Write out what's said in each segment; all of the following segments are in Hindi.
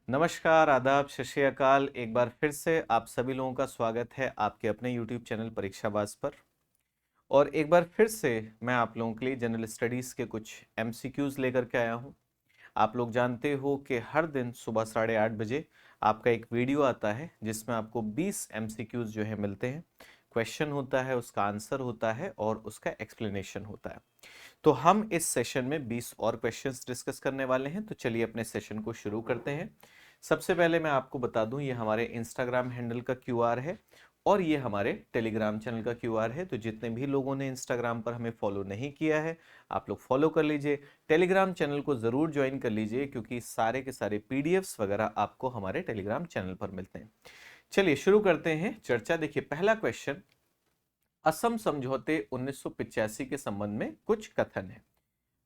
नमस्कार, आदाब, सत श्री अकाल। एक बार फिर से आप सभी लोगों का स्वागत है आपके अपने YouTube चैनल परीक्षाबाज पर। और एक बार फिर से मैं आप लोगों के लिए जनरल स्टडीज के कुछ MCQs लेकर के आया हूं। आप लोग जानते हो कि हर दिन सुबह 8:30 बजे आपका एक वीडियो आता है जिसमें आपको 20 MCQs जो है मिलते हैं। क्वेश्चन होता है, उसका आंसर होता है और उसका एक्सप्लेनेशन होता है। तो हम इस सेशन में 20 और क्वेश्चंस डिस्कस करने वाले हैं। तो चलिए अपने सेशन को शुरू करते हैं। सबसे पहले मैं आपको बता दूं, ये हमारे इंस्टाग्राम हैंडल का QR है और ये हमारे टेलीग्राम चैनल का QR है। तो जितने भी लोगों ने इंस्टाग्राम पर हमें फॉलो नहीं किया है, आप लोग फॉलो कर लीजिए। टेलीग्राम चैनल को जरूर ज्वाइन कर लीजिए क्योंकि सारे के सारे PDFs वगैरह आपको हमारे टेलीग्राम चैनल पर मिलते हैं। चलिए शुरू करते हैं चर्चा। देखिए पहला क्वेश्चन, असम समझौते 1985 के संबंध में कुछ कथन है।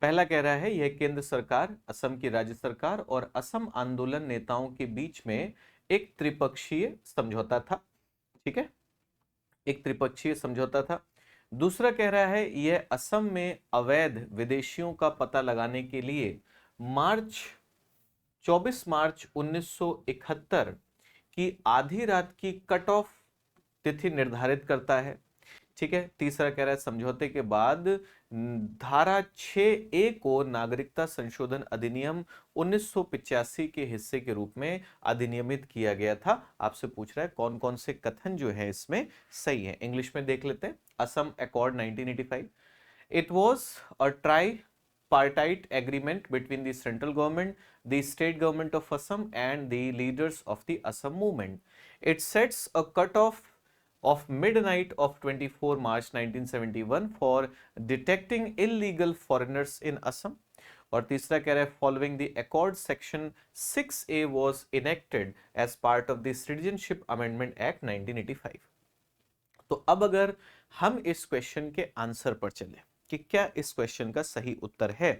पहला कह रहा है यह केंद्र सरकार, असम की राज्य सरकार और असम आंदोलन नेताओं के बीच में एक त्रिपक्षीय समझौता था। ठीक है, एक त्रिपक्षीय समझौता था। दूसरा कह रहा है यह असम में अवैध विदेशियों का पता लगाने के लिए मार्च 24 मार्च 1971 की आधी रात की कट ऑफ तिथि निर्धारित करता है। ठीक है, तीसरा कह रहा है समझौते के बाद धारा 6A को नागरिकता संशोधन अधिनियम 1985 के हिस्से के रूप में अधिनियमित किया गया था। आपसे पूछ रहा है कौन कौन से कथन जो है इसमें सही है। इंग्लिश में देख लेते हैं। Assam accord 1985, it was a tripartite agreement between the central government, the state government of Assam and the leaders of the Assam movement. It sets a cutoff of midnight of 24 March 1971 for detecting illegal foreigners in Assam. और तीसरा कह रहा है following the accord section 6A was enacted as part of the Citizenship Amendment Act 1985. तो अब अगर हम इस क्वेश्चन के आंसर पर चले कि क्या इस क्वेश्चन का सही उत्तर है,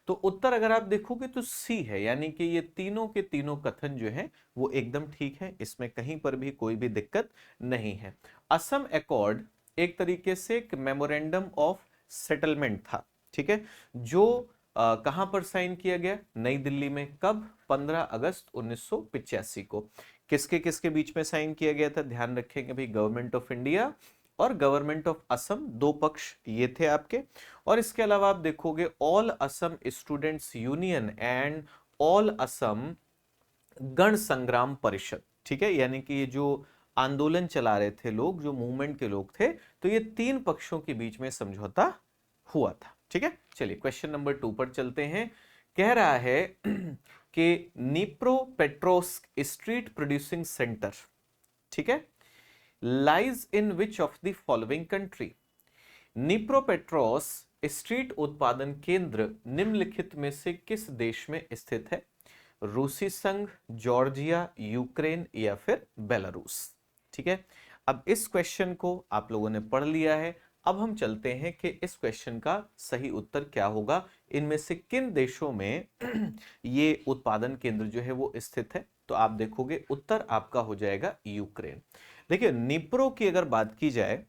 तो उत्तर अगर आप देखोगे तो सी है, यानी कि ये तीनों के तीनों कथन जो है वो एकदम ठीक है। इसमें कहीं पर भी कोई भी दिक्कत नहीं है। असम अकॉर्ड एक तरीके से एक मेमोरेंडम ऑफ सेटलमेंट था। ठीक है, जो कहां पर साइन किया गया? नई दिल्ली में। कब? 15 अगस्त 1985 को। किसके किसके बीच में साइन किया गया था? ध्यान रखेंगे भाई, गवर्नमेंट ऑफ इंडिया और गवर्नमेंट ऑफ असम, दो पक्ष ये थे आपके। और इसके अलावा आप देखोगे all Assam students union and all Assam गण संग्राम परिषद। ठीक है, यानी कि ये जो आंदोलन चला रहे थे लोग, जो मूवमेंट के लोग थे, तो ये तीन पक्षों के बीच में समझौता हुआ था। ठीक है, चलिए क्वेश्चन नंबर 2 पर चलते हैं। कह रहा है कि Dnipro petrovsk street producing centre, ठीक है, lies in which of the following country? Dnipropetrovsk street उत्पादन केंद्र निम्नलिखित में से किस देश में स्थित है? रूसी संघ, जॉर्जिया, यूक्रेन या फिर बेलारूस। ठीक है, अब इस क्वेश्चन को आप लोगों ने पढ़ लिया है। अब हम चलते हैं कि इस क्वेश्चन का सही उत्तर क्या होगा, इनमें से किन देशों में ये उत्पादन केंद्र जो है वो स्थित है। तो आप देखोगे उत्तर आपका हो जाएगा यूक्रेन। देखिए निप्रो की अगर बात की जाए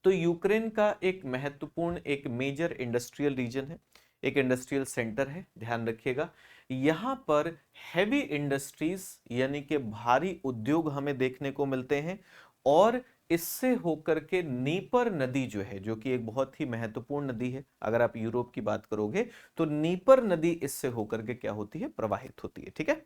तो यूक्रेन का एक महत्वपूर्ण, एक मेजर इंडस्ट्रियल रीजन है, एक इंडस्ट्रियल सेंटर है। ध्यान रखिएगा, यहां पर हैवी इंडस्ट्रीज यानी कि भारी उद्योग हमें देखने को मिलते हैं। और इससे होकर के नीपर नदी जो है, जो कि एक बहुत ही महत्वपूर्ण नदी है, अगर आप यूरोप की बात करोगे तो नीपर नदी इससे होकर के क्या होती है? प्रवाहित होती है। ठीक है,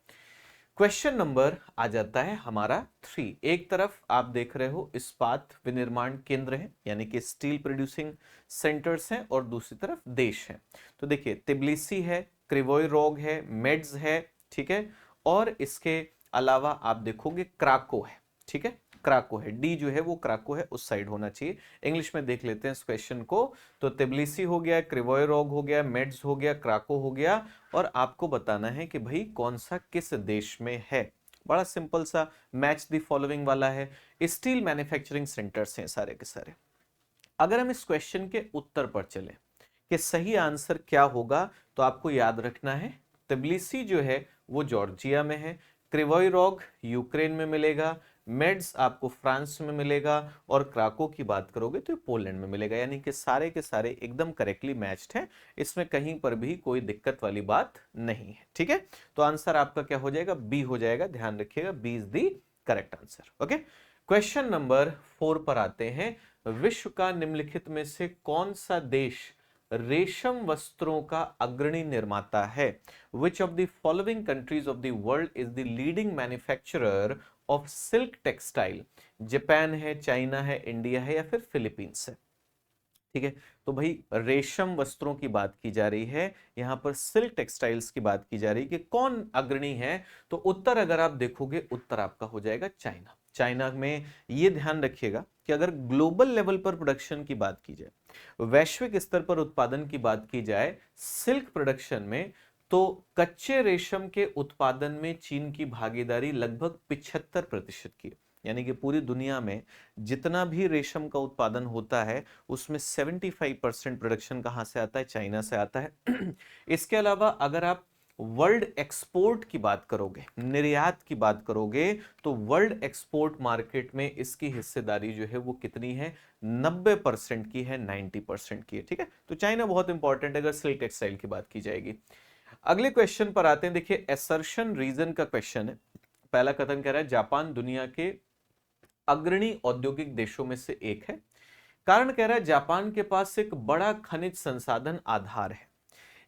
क्वेश्चन नंबर आ जाता है हमारा 3। एक तरफ आप देख रहे हो इस्पात विनिर्माण केंद्र है, यानी कि स्टील प्रोड्यूसिंग सेंटर्स हैं, और दूसरी तरफ देश है। तो देखिए तिब्लिसी है, क्रिवोई रोग है, मेड्स है। ठीक है, और इसके अलावा आप देखोगे क्राको है। ठीक है, क्राको है, डी जो है वो क्राको है, उस साइड होना चाहिए। इंग्लिश में देख लेते हैं इस क्वेश्चन को। तो तिब्लिसी हो गया, क्रिवोई रोग हो गया, मेड्स हो गया, क्राको हो गया, और आपको बताना है कि भाई कौन सा किस देश में है। बड़ा सिंपल सा मैच द फॉलोइंग वाला है। स्टील मैन्युफैक्चरिंग सेंटर्स हैं सारे के सारे। अगर हम इस क्वेश्चन के उत्तर पर चले कि सही आंसर क्या होगा, तो आपको याद रखना है तिब्लिसी जो है वो जॉर्जिया में है, क्रिवोई रोग यूक्रेन में मिलेगा, मेड्स आपको फ्रांस में मिलेगा, और क्राको की बात करोगे तो पोलैंड में मिलेगा। यानी कि सारे के सारे एकदम करेक्टली मैच्ड हैं, इसमें कहीं पर भी कोई दिक्कत वाली बात नहीं है। ठीक है, तो आंसर आपका क्या हो जाएगा, बी हो जाएगा। ध्यान रखिएगा, B is the correct answer. Okay, question number 4 पर आते हैं। विश्व का निम्नलिखित में से कौन सा देश रेशम वस्त्रों का अग्रणी निर्माता है? Which of the following countries of the world is the leading manufacturer of silk textile? Japan है, चाइना है, इंडिया है, या फिर फिलीपींस है? ठीक है, तो भाई रेशम वस्त्रों की बात की जा रही है, यहां पर सिल्क टेक्सटाइल्स की बात की जा रही है कि कौन अग्रणी है। तो उत्तर अगर आप देखोगे, उत्तर आपका हो जाएगा चाइना। चाइना में ये ध्यान रखिएगा कि अगर ग्लोबल लेवल पर प्रोडक्शन की बात की जाए, वैश्विक स्तर पर उत्पादन की बात की जाए सिल्क प्रोडक्शन में, तो कच्चे रेशम के उत्पादन में चीन की भागीदारी लगभग 75% की है। यानी कि पूरी दुनिया में जितना भी रेशम का उत्पादन होता है उसमें 75% प्रोडक्शन कहां से आता है, चाइना से आता है। इसके अलावा अगर आप वर्ल्ड एक्सपोर्ट की बात करोगे, निर्यात की बात करोगे, तो वर्ल्ड एक्सपोर्ट मार्केट में इसकी हिस्सेदारी जो है वो कितनी है, 90% की है, 90% की है। ठीक है, तो चाइना बहुत इंपॉर्टेंट है अगर सिल्क टेक्सटाइल की बात की जाएगी। अगले क्वेश्चन पर आते हैं। देखिए, एसर्शन रीजन का क्वेश्चन है। पहला कथन कह रहा है जापान दुनिया के अग्रणी औद्योगिक देशों में से एक है। कारण कह रहा है जापान के पास एक बड़ा खनिज संसाधन आधार है।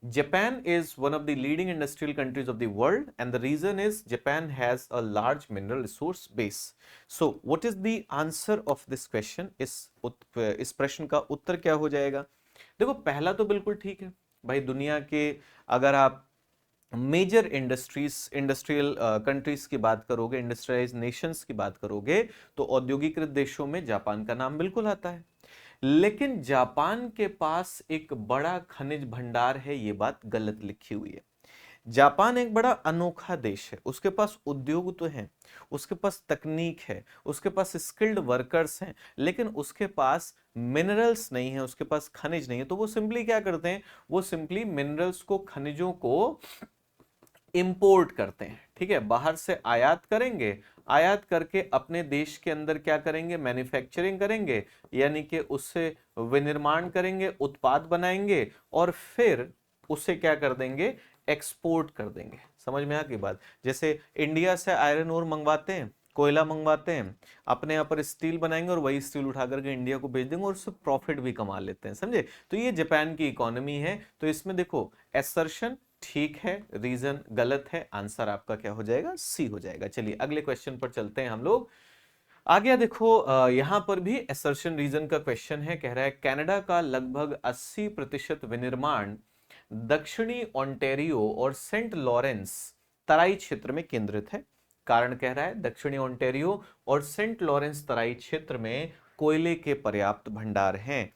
Japan is one of the leading industrial countries of the world, and the reason is Japan has a large mineral resource base. So, what is the answer of this question? इस प्रश्न का उत्तर क्या हो जाएगा? देखो, पहला तो बिल्कुल ठीक है भाई। दुनिया के अगर आप मेजर इंडस्ट्रियल कंट्रीज की बात करोगे, इंडस्ट्रियलाइज नेशंस की बात करोगे, तो औद्योगिकृत देशों में जापान का नाम बिल्कुल आता है। लेकिन जापान के पास एक बड़ा खनिज भंडार है, यह बात गलत लिखी हुई है। जापान एक बड़ा अनोखा देश है, उसके पास उद्योग तो है, उसके पास तकनीक है, उसके पास स्किल्ड वर्कर्स हैं, लेकिन उसके पास मिनरल्स नहीं है, उसके पास खनिज नहीं है। तो वो सिंपली क्या करते हैं, वो सिंपली मिनरल्स को, खनिजों को इंपोर्ट करते हैं। ठीक है, बाहर से आयात करेंगे, आयात करके अपने देश के अंदर क्या करेंगे, मैन्युफैक्चरिंग करेंगे, यानी कि उससे विनिर्माण करेंगे, उत्पाद बनाएंगे, और फिर उसे क्या कर देंगे, एक्सपोर्ट कर देंगे। समझ में आ गई बात? जैसे इंडिया से आयरन ओर मंगवाते हैं, कोयला मंगवाते हैं, अपने यहाँ पर स्टील बनाएंगे और वही स्टील उठा करके इंडिया को भेज देंगे और उससे प्रॉफिट भी कमा लेते हैं। समझे? तो ये जापान की इकोनॉमी है। तो इसमें देखो, एसर्शन ठीक है, रीजन गलत है, आंसर आपका क्या हो जाएगा, सी हो जाएगा। चलिए अगले क्वेश्चन पर चलते हैं हम लोग। आगे देखो, यहां पर भी असर्शन रीजन का क्वेश्चन है। कह रहा है कनाडा का लगभग 80% विनिर्माण दक्षिणी ओंटारियो और सेंट लॉरेंस तराई क्षेत्र में केंद्रित है। कारण कह रहा है दक्षिणी ओंटारियो और सेंट लॉरेंस तराई क्षेत्र में कोयले के पर्याप्त भंडार हैं।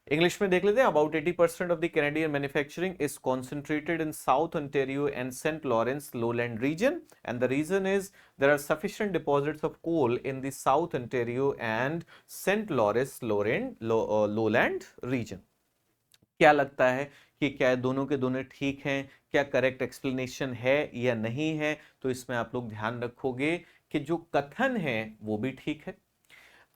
इंग्लिश में देख लेते हैं। About 80% of the Canadian manufacturing is concentrated in south Ontario and Saint Lawrence lowland region, and the region is there are sufficient deposits of coal in the south Ontario and Saint Lawrence lowland region. क्या लगता है कि क्या दोनों के दोनों ठीक हैं? क्या करेक्ट एक्सप्लेनेशन है या नहीं है? तो इसमें आप लोग ध्यान रखोगे कि जो कथन है वो भी ठीक है।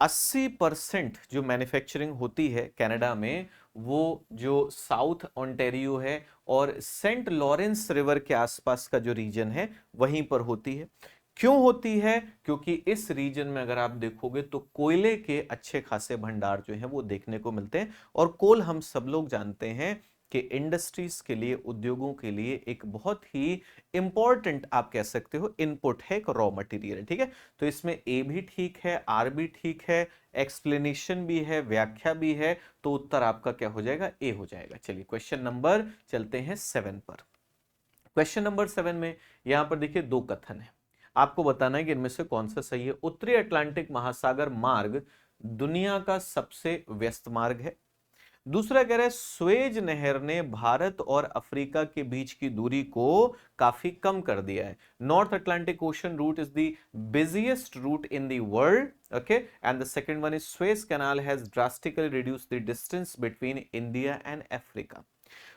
80% जो मैन्युफैक्चरिंग होती है कनाडा में, वो जो साउथ ओंटारियो है और सेंट लॉरेंस रिवर के आसपास का जो रीजन है वहीं पर होती है। क्यों होती है? क्योंकि इस रीजन में अगर आप देखोगे तो कोयले के अच्छे खासे भंडार जो हैं वो देखने को मिलते हैं। और कोल हम सब लोग जानते हैं कि इंडस्ट्रीज के लिए, उद्योगों के लिए एक बहुत ही इंपॉर्टेंट, आप कह सकते हो, इनपुट है, एक रॉ मटेरियल है। ठीक है, तो इसमें ए भी ठीक है, आर भी ठीक है, एक्सप्लेनेशन भी है, व्याख्या भी है। तो उत्तर आपका क्या हो जाएगा, ए हो जाएगा। चलिए क्वेश्चन नंबर चलते हैं 7 पर। क्वेश्चन नंबर 7 में यहां पर देखिए दो कथन है, आपको बताना है कि इनमें से कौन सा सही है। उत्तरी अटलांटिक महासागर मार्ग दुनिया का सबसे व्यस्त मार्ग है। दूसरा कह रहा है स्वेज नहर ने भारत और अफ्रीका के बीच की दूरी को काफी कम कर दिया है। North Atlantic Ocean route is the busiest route in the world, okay, and the second one is Suez Canal has drastically reduced the distance between India and Africa.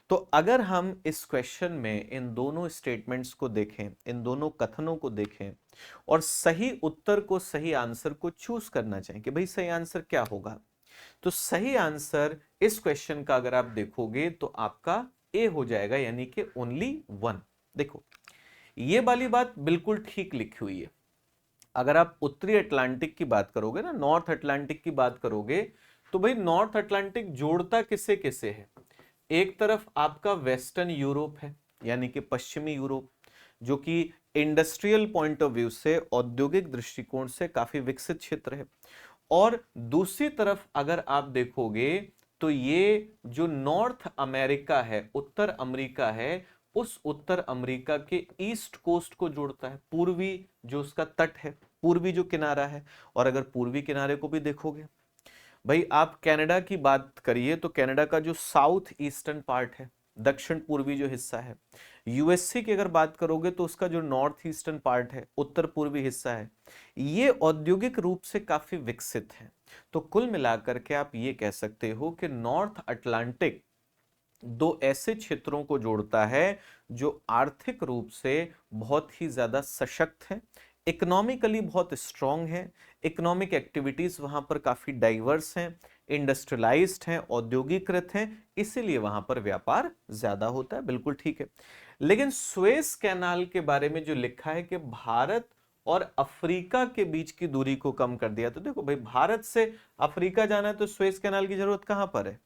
तो अगर हम इस क्वेश्चन में इन दोनों स्टेटमेंट्स को देखें, इन दोनों कथनों को देखें और सही उत्तर को, सही आंसर को चूज करना चाहें कि भाई सही आंसर क्या होगा, तो सही आंसर इस क्वेश्चन का अगर आप देखोगे तो आपका ए हो जाएगा, यानी कि ओनली वन। देखो ये वाली बात बिल्कुल ठीक लिखी हुई है। अगर आप उत्तरी अटलांटिक की बात करोगे ना, नॉर्थ अटलांटिक की बात करोगे, तो भाई नॉर्थ अटलांटिक जोड़ता किसे किसे है? एक तरफ आपका वेस्टर्न यूरोप है, यानी कि पश्चिमी यूरोप, जो कि इंडस्ट्रियल पॉइंट ऑफ व्यू से, औद्योगिक दृष्टिकोण से काफी विकसित क्षेत्र है। और दूसरी तरफ अगर आप देखोगे तो ये जो नॉर्थ अमेरिका है, उत्तर अमेरिका है, उस उत्तर अमेरिका के ईस्ट कोस्ट को जोड़ता है, पूर्वी जो उसका तट है, पूर्वी जो किनारा है। और अगर पूर्वी किनारे को भी देखोगे भाई, आप कनाडा की बात करिए तो कनाडा का जो साउथ ईस्टर्न पार्ट है, दक्षिण पूर्वी जो हिस्सा है, यूएसए की अगर बात करोगे तो उसका जो नॉर्थ ईस्टर्न पार्ट है, उत्तर पूर्वी हिस्सा है, ये औद्योगिक रूप से काफी विकसित है। तो कुल मिलाकर के आप ये कह सकते हो कि नॉर्थ अटलांटिक दो ऐसे क्षेत्रों को जोड़ता है जो आर्थिक रूप से बहुत ही ज्यादा सशक्त है, इकोनॉमिकली बहुत स्ट्रांग है, इकोनॉमिक एक्टिविटीज वहां पर काफी डाइवर्स हैं, इंडस्ट्रियलाइज्ड हैं, औद्योगिकृत हैं, इसीलिए वहां पर व्यापार ज्यादा होता है। बिल्कुल ठीक है। लेकिन सुएज कैनाल के बारे में जो लिखा है कि भारत और अफ्रीका के बीच की दूरी को कम कर दिया, तो देखो भाई, भारत से अफ्रीका जाना है तो सुएज कैनाल की जरूरत कहां पर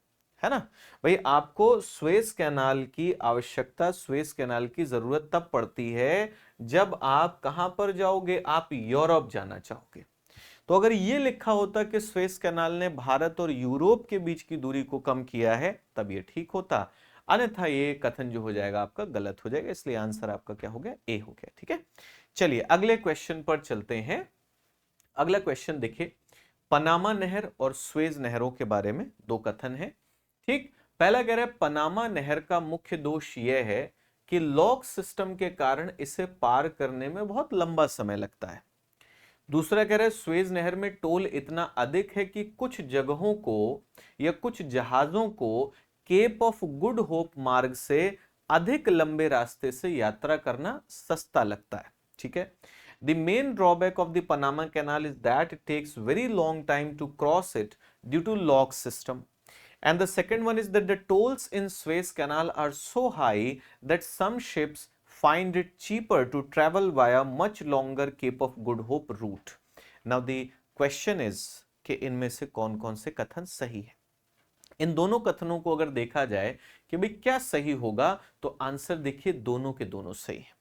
है ना? भाई आपको सुएज कैनाल की आवश्यकता, सुएज कैनाल की जरूरत तब पड़ती है जब आप कहां पर जाओगे, आप यूरोप जाना चाहोगे। तो अगर ये लिखा होता कि सुएज कैनाल ने भारत और यूरोप के बीच की दूरी को कम किया है, तब ये ठीक होता, अन्यथा ये कथन जो हो जाएगा आपका गलत हो जाएगा। इसलिए आंसर आपका क्या हो गया? ए हो गया। ठीक है, चलिए अगले क्वेश्चन पर चलते हैं। अगला क्वेश्चन देखिए, पनामा नहर और सुएज नहरों के बारे में दो कथन है। ठीक, पहला कह रहा है पनामा नहर का मुख्य दोष यह है कि लॉक सिस्टम के कारण इसे पार करने में बहुत लंबा समय लगता है। दूसरा कह रहा है सुएज नहर में टोल इतना अधिक है कि कुछ जगहों को या कुछ जहाजों को केप ऑफ गुड होप मार्ग से अधिक लंबे रास्ते से यात्रा करना सस्ता लगता है। ठीक है, The main drawback of the Panama Canal is that it takes very long time to cross it due to lock system. And the second one is that the tolls in Suez Canal are so high that some ships find it cheaper to travel via much longer Cape of Good Hope route. Now the question is कि इनमें से कौन कौन से कथन सही है? इन दोनों कथनों को अगर देखा जाए कि भाई क्या सही होगा, तो आंसर देखिए दोनों के दोनों सही है।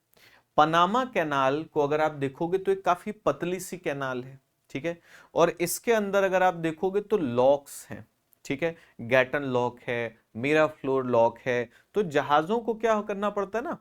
पनामा कैनाल को अगर आप देखोगे तो एक काफी पतली सी कैनाल है, ठीक है, और इसके अंदर अगर आप देखोगे तो लॉक्स हैं, ठीक है, गैटन लॉक है, मीरा फ्लोर लॉक है। तो जहाजों को क्या करना पड़ता है ना,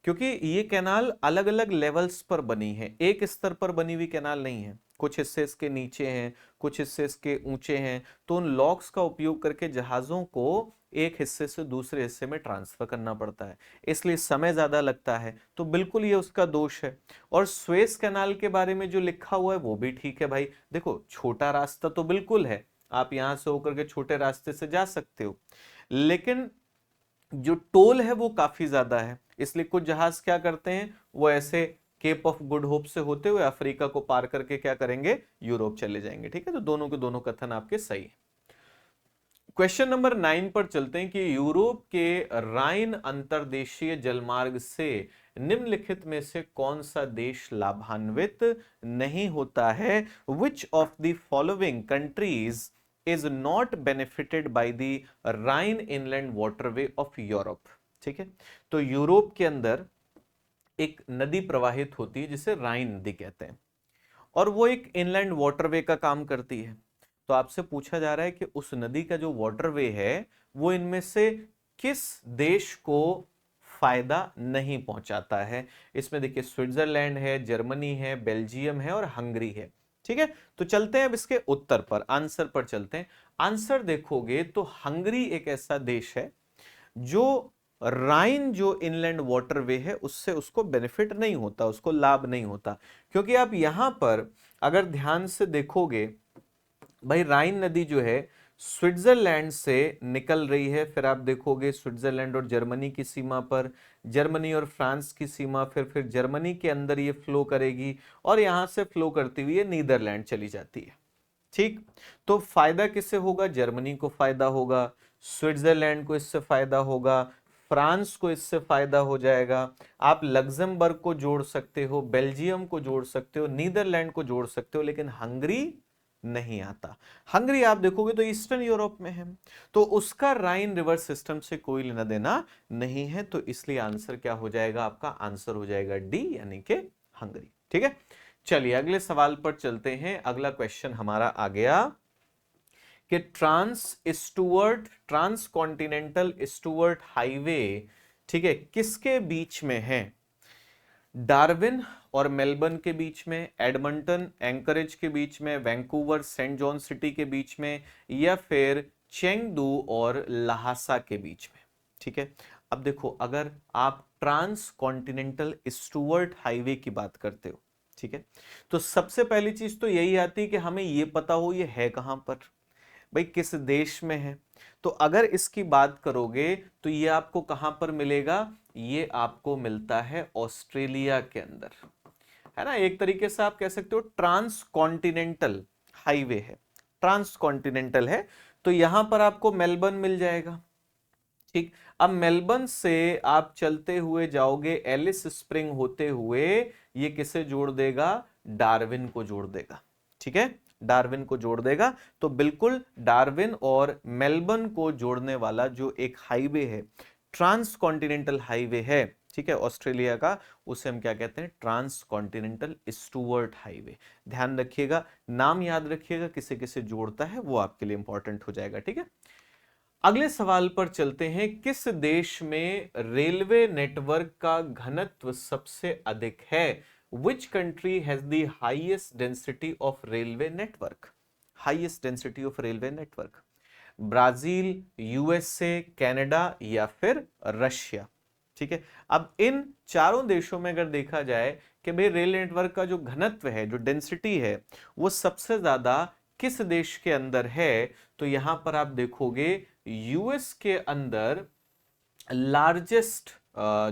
क्योंकि ये कैनाल अलग अलग लेवल्स पर बनी है, एक स्तर पर बनी हुई कैनाल नहीं है, कुछ हिस्से इसके नीचे हैं, कुछ हिस्से इसके ऊंचे हैं। तो उन लॉक्स का उपयोग करके जहाजों को एक हिस्से से दूसरे हिस्से में ट्रांसफर करना पड़ता है, इसलिए समय ज्यादा लगता है। तो बिल्कुल ये उसका दोष है। और सुएज कैनाल के बारे में जो लिखा हुआ है वो भी ठीक है भाई। देखो छोटा रास्ता तो बिल्कुल है, आप यहां से होकर के छोटे रास्ते से जा सकते हो, लेकिन जो टोल है वो काफी ज्यादा है, इसलिए कुछ जहाज क्या करते हैं, वो ऐसे केप ऑफ गुड होप से होते हुए अफ्रीका को पार करके क्या करेंगे, यूरोप चले जाएंगे। ठीक है, तो दोनों के दोनों कथन आपके सही है। क्वेश्चन नंबर 9 पर चलते हैं कि यूरोप के राइन अंतर्देशीय जलमार्ग से निम्नलिखित में से कौन सा देश लाभान्वित नहीं होता है? Which of the following countries is not benefited by the Rhine inland waterway of Europe? ठीक है, तो यूरोप के अंदर एक नदी प्रवाहित होती है जिसे राइन नदी कहते हैं, और वो एक इनलैंड वाटरवे का काम करती है। तो आपसे पूछा जा रहा है कि उस नदी का जो वाटरवे है वो इनमें से किस देश को फायदा नहीं पहुंचाता है? इसमें देखिए स्विट्जरलैंड है, जर्मनी है, बेल्जियम है और हंगरी है। ठीक है, तो चलते हैं अब इसके उत्तर पर, आंसर पर चलते हैं। आंसर देखोगे तो हंगरी एक ऐसा देश है जो राइन जो इनलैंड वाटरवे है उससे उसको बेनिफिट नहीं होता, उसको लाभ नहीं होता। क्योंकि आप यहां पर अगर ध्यान से देखोगे भाई, राइन नदी जो है स्विट्जरलैंड से निकल रही है। फिर आप देखोगे स्विट्जरलैंड और जर्मनी की सीमा पर, जर्मनी और फ्रांस की सीमा, फिर जर्मनी के अंदर ये फ्लो करेगी और यहां से फ्लो करती हुई ये नीदरलैंड चली जाती है। ठीक, तो फायदा किससे होगा? जर्मनी को फायदा होगा, स्विट्जरलैंड को इससे फायदा होगा, फ्रांस को इससे फायदा हो जाएगा। आप लग्जमबर्ग को जोड़ सकते हो, बेल्जियम को जोड़ सकते हो, नीदरलैंड को जोड़ सकते हो, लेकिन हंगरी नहीं आता। हंगरी आप देखोगे तो ईस्टर्न यूरोप में है, तो उसका राइन रिवर सिस्टम से कोई लेना देना नहीं है, तो इसलिए आंसर क्या हो जाएगा? आपका आंसर हो जाएगा डी, यानी कि हंगरी। ठीक है, चलिए अगले सवाल पर चलते हैं। अगला क्वेश्चन हमारा आ गया कि ट्रांस कॉन्टिनेंटल स्टुअर्ट हाईवे, ठीक है, किसके बीच में है? डार्विन और मेलबर्न के बीच में, एडमंटन एंकरेज के बीच में, वैंकूवर सेंट जॉन सिटी के बीच में, या फिर चेंगडू और लहासा के बीच में? ठीक है, अब देखो, अगर आप ट्रांस कॉन्टिनेंटल स्टुअर्ट हाईवे की बात करते हो, ठीक है, तो सबसे पहली चीज तो यही आती है कि हमें यह पता हो ये है कहां पर, भाई किस देश में है। तो अगर इसकी बात करोगे तो ये आपको कहां पर मिलेगा? ये आपको मिलता है ऑस्ट्रेलिया के अंदर, है ना। एक तरीके से आप कह सकते हो ट्रांस कॉन्टिनेंटल हाईवे है, ट्रांस कॉन्टिनेंटल है, तो यहां पर आपको मेलबर्न मिल जाएगा। ठीक, अब मेलबर्न से आप चलते हुए जाओगे एलिस स्प्रिंग होते हुए, ये किसे जोड़ देगा? डार्विन को जोड़ देगा। ठीक है, डार्विन को जोड़ देगा। तो बिल्कुल डार्विन और मेलबर्न को जोड़ने वाला जो एक हाईवे है, ट्रांस कॉन्टिनेंटल हाईवे है, ठीक है, ऑस्ट्रेलिया का, उसे हम क्या कहते हैं? Transcontinental Stuart Highway. ध्यान रखिएगा, नाम याद रखिएगा, किसे किसे जोड़ता है वो आपके लिए इंपॉर्टेंट हो जाएगा। ठीक है, अगले सवाल पर चलते हैं। किस देश में रेलवे नेटवर्क का घनत्व सबसे अधिक है? Which country has the highest density of railway network? Highest density of railway network, Brazil, USA, Canada या फिर रशिया? ठीक है, अब इन चारों देशों में अगर देखा जाए कि भाई रेल नेटवर्क का जो घनत्व है, जो डेंसिटी है, वो सबसे ज्यादा किस देश के अंदर है, तो यहां पर आप देखोगे यूएस के अंदर लार्जेस्ट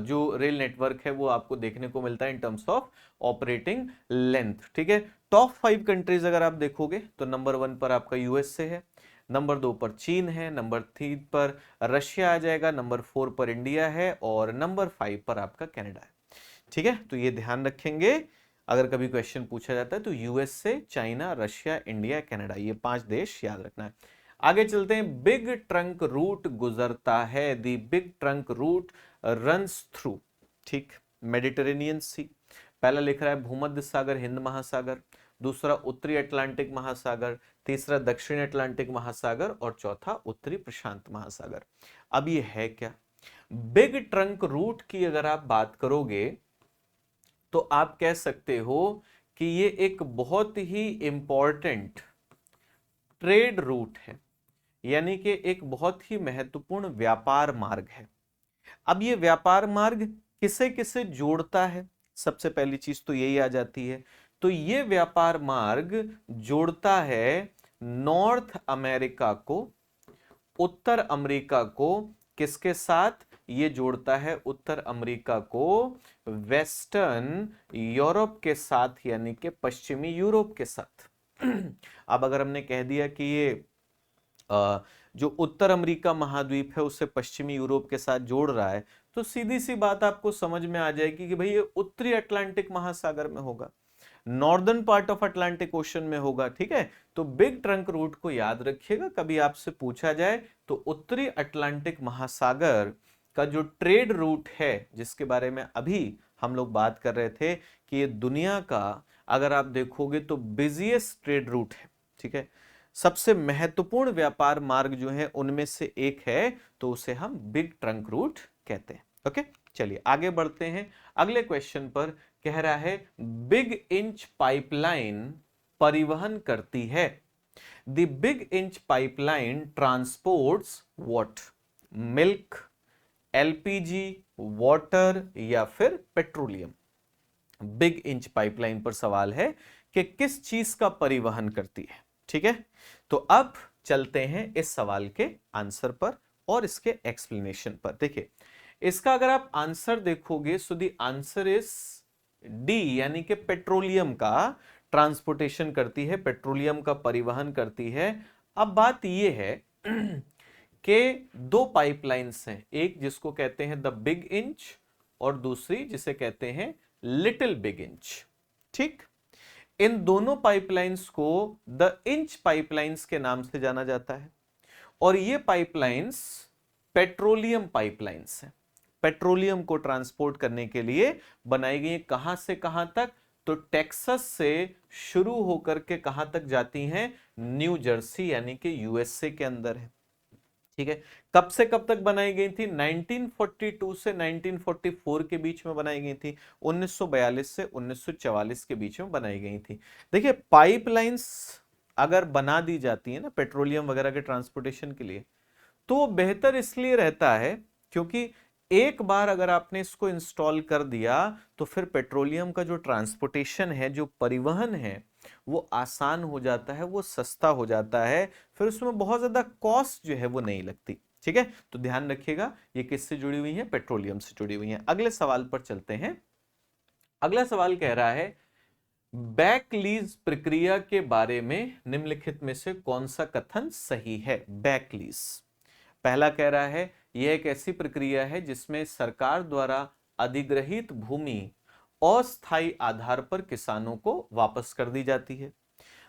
जो रेल नेटवर्क है वो आपको देखने को मिलता है in terms of operating length. ठीक है, टॉप 5 कंट्रीज अगर आप देखोगे तो नंबर 1 पर आपका यूएसए है, नंबर 2 पर चीन है, नंबर 3 पर रशिया आ जाएगा, नंबर 4 पर इंडिया है और नंबर 5 पर आपका कनाडा है। ठीक है, तो ये ध्यान रखेंगे, अगर कभी क्वेश्चन पूछा जाता है तो USA, China, Russia, India, Canada, ये 5 देश याद रखना है। आगे चलते हैं। बिग ट्रंक रूट गुजरता है, the big trunk route runs through, ठीक, मेडिटेरेनियन सी। पहला लिख रहा है भूमध्य सागर, हिंद महासागर, दूसरा उत्तरी अटलांटिक महासागर, तीसरा दक्षिण अटलांटिक महासागर और चौथा उत्तरी प्रशांत महासागर। अब ये है क्या? बिग ट्रंक रूट की अगर आप बात करोगे तो आप कह सकते हो कि ये एक बहुत ही इंपॉर्टेंट ट्रेड रूट है, यानी कि एक बहुत ही महत्वपूर्ण व्यापार मार्ग है। अब ये व्यापार मार्ग किसे किसे जोड़ता है? सबसे पहली चीज तो यही आ जाती है। तो ये व्यापार मार्ग जोड़ता है नॉर्थ अमेरिका को, उत्तर अमेरिका को किसके साथ? ये जोड़ता है उत्तर अमेरिका को वेस्टर्न यूरोप के साथ, यानी कि पश्चिमी यूरोप के साथ। अब अगर हमने कह दिया कि ये जो उत्तर अमेरिका महाद्वीप है उसे पश्चिमी यूरोप के साथ जोड़ रहा है, तो सीधी सी बात आपको समझ में आ जाएगी कि भाई ये उत्तरी अटलांटिक महासागर में होगा, northern part of Atlantic ocean में होगा। ठीक है, तो बिग ट्रंक रूट को याद रखिएगा, कभी आपसे पूछा जाए तो उत्तरी अटलांटिक महासागर का जो ट्रेड रूट है, जिसके बारे में अभी हम लोग बात कर रहे थे कि ये दुनिया का अगर आप देखोगे तो बिजिएस्ट ट्रेड रूट है, ठीक है, सबसे महत्वपूर्ण व्यापार मार्ग जो है उनमें से एक है, तो उसे हम बिग ट्रंक रूट कहते हैं। ओके, चलिए आगे बढ़ते हैं अगले क्वेश्चन पर। कह रहा है बिग इंच पाइपलाइन परिवहन करती है, the big inch pipeline transports what? Milk, LPG, water या फिर पेट्रोलियम? बिग इंच पाइपलाइन पर सवाल है कि किस चीज का परिवहन करती है। ठीक है, तो अब चलते हैं इस सवाल के आंसर पर और इसके एक्सप्लेनेशन पर। देखिए, इसका अगर आप आंसर देखोगे, so the answer is D, यानी कि पेट्रोलियम का ट्रांसपोर्टेशन करती है, पेट्रोलियम का परिवहन करती है। अब बात यह है कि दो पाइपलाइंस हैं, एक जिसको कहते हैं द बिग इंच और दूसरी जिसे कहते हैं लिटिल बिग इंच। ठीक, इन दोनों पाइपलाइंस को द इंच पाइपलाइंस के नाम से जाना जाता है और ये पाइपलाइंस पेट्रोलियम पाइपलाइंस हैं। पेट्रोलियम को ट्रांसपोर्ट करने के लिए बनाई गई। कहां से कहां तक? तो टेक्सास से शुरू होकर के कहां तक जाती हैं? न्यू जर्सी, यानी कि यूएसए के अंदर है। ठीक है, कब से कब तक बनाई गई थी? 1942 से 1944 के बीच में बनाई गई थी। 1942 से 1944 के बीच में बनाई गई थी। देखिए, पाइपलाइंस अगर बना दी जाती है ना पेट्रोलियम वगैरह के ट्रांसपोर्टेशन के लिए, तो बेहतर इसलिए रहता है क्योंकि एक बार अगर आपने इसको इंस्टॉल कर दिया तो फिर पेट्रोलियम का जो ट्रांसपोर्टेशन है, जो परिवहन है, वो आसान हो जाता है, वो सस्ता हो जाता है, फिर उसमें बहुत ज्यादा कॉस्ट जो है वो नहीं लगती। ठीक है, तो ध्यान रखिएगा ये किससे जुड़ी हुई है? पेट्रोलियम से जुड़ी हुई है। अगले सवाल पर चलते हैं। अगला सवाल कह रहा है बैक लीज प्रक्रिया के बारे में निम्नलिखित में से कौन सा कथन सही है? बैक लीज, पहला कह रहा है यह एक ऐसी प्रक्रिया है जिसमें सरकार द्वारा अधिग्रहित भूमि अस्थायी आधार पर किसानों को वापस कर दी जाती है।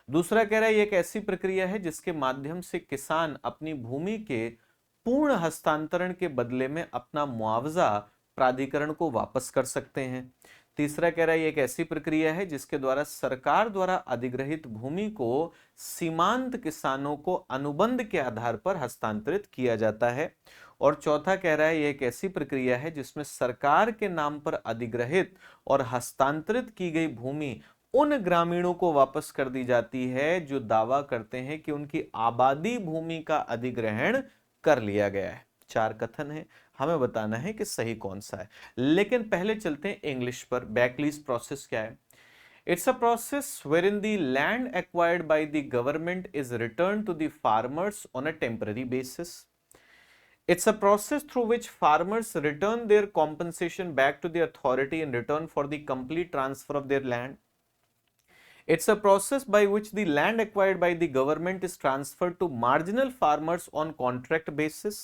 दूसरा कह रहा है यह एक ऐसी प्रक्रिया है जिसके माध्यम से किसान अपनी भूमि के पूर्ण हस्तांतरण के बदले में अपना मुआवजा प्राधिकरण को वापस कर सकते हैं। तीसरा कह रहा है यह एक ऐसी प्रक्रिया है जिसके द्वारा सरकार द्वारा अधिग्रहित भूमि को सीमांत किसानों को अनुबंध के आधार पर हस्तांतरित किया जाता है। और चौथा कह रहा है यह एक ऐसी प्रक्रिया है जिसमें सरकार के नाम पर अधिग्रहित और हस्तांतरित की गई भूमि उन ग्रामीणों को वापस कर दी जाती है जो दावा करते हैं कि उनकी आबादी भूमि का अधिग्रहण कर लिया गया है। चार कथन है, हमें बताना है कि सही कौन सा है। लेकिन पहले चलते हैं इंग्लिश पर। बैक लीज प्रोसेस क्या है? It's a process wherein the land acquired by the government is returned to the farmers on a temporary basis. It's a process through which farmers return their compensation back to the authority in return for the complete transfer of their land. It's a process by which the land acquired by the government is transferred to marginal farmers on contract basis.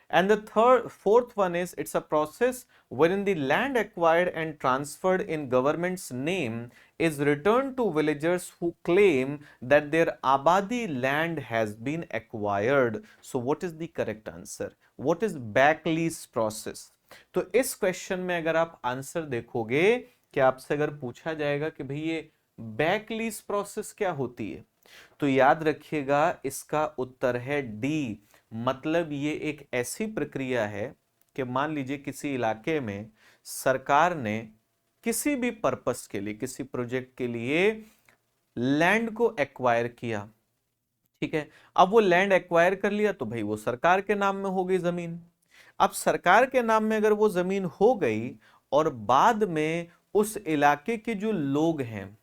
And the fourth one is it's a process wherein the land acquired and transferred in government's name is returned to villagers who claim that their abadi land has been acquired. So what is the correct answer? What is back lease process? तो इस क्वेश्चन में अगर आप आंसर देखोगे कि आपसे अगर पूछा जाएगा कि भाई ये बैक लीज प्रोसेस क्या होती है, तो याद रखिएगा इसका उत्तर है डी। मतलब ये एक ऐसी प्रक्रिया है कि मान लीजिए किसी इलाके में सरकार ने किसी भी पर्पस के लिए, किसी प्रोजेक्ट के लिए लैंड को एक्वायर किया। ठीक है, अब वो लैंड एक्वायर कर लिया तो भाई वो सरकार के नाम में हो गई जमीन। अब सरकार के नाम में अगर वो जमीन हो गई और बाद में उस इलाके के जो लोग हैं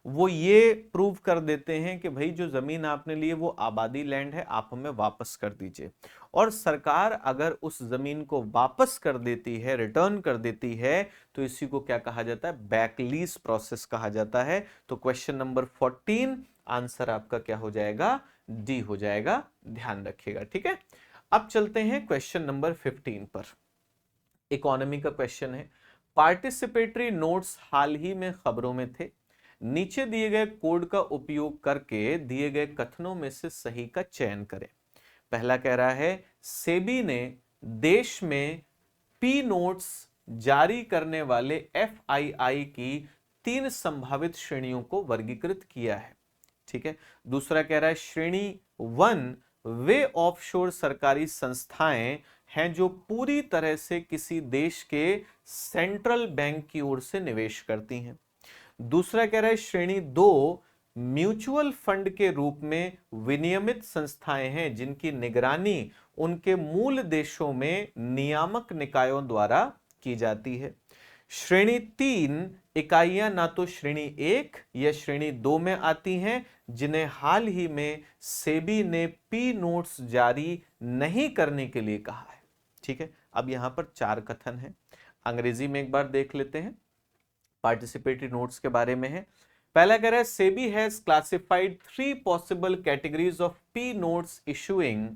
वो ये प्रूव कर देते हैं कि भाई जो जमीन आपने ली है वो आबादी लैंड है, आप हमें वापस कर दीजिए, और सरकार अगर उस जमीन को वापस कर देती है, रिटर्न कर देती है, तो इसी को क्या कहा जाता है? बैक लीज प्रोसेस कहा जाता है। तो क्वेश्चन नंबर 14 आंसर आपका क्या हो जाएगा? डी हो जाएगा। ध्यान रखिएगा। ठीक है, अब चलते हैं क्वेश्चन नंबर 15 पर। इकोनॉमी का क्वेश्चन है। पार्टिसिपेटरी नोट्स हाल ही में खबरों में थे। नीचे दिए गए कोड का उपयोग करके दिए गए कथनों में से सही का चयन करें। पहला कह रहा है सेबी ने देश में पी नोट्स जारी करने वाले एफआईआई की 3 संभावित श्रेणियों को वर्गीकृत किया है। ठीक है, दूसरा कह रहा है श्रेणी 1 वे ऑफशोर सरकारी संस्थाएं हैं जो पूरी तरह से किसी देश के सेंट्रल बैंक की ओर से निवेश करती हैं। दूसरा कह रहा है श्रेणी 2 म्यूचुअल फंड के रूप में विनियमित संस्थाएं हैं जिनकी निगरानी उनके मूल देशों में नियामक निकायों द्वारा की जाती है। श्रेणी 3 इकाइयां ना तो श्रेणी 1 या श्रेणी 2 में आती हैं, जिन्हें हाल ही में सेबी ने पी नोट्स जारी नहीं करने के लिए कहा है। ठीक है, अब यहां पर 4 कथन हैं, अंग्रेजी में एक बार देख लेते हैं। पार्टिसिपेटरी नोट्स के बारे में है। पहला कह रहा है SEBI has classified 3 possible categories of P notes issuing,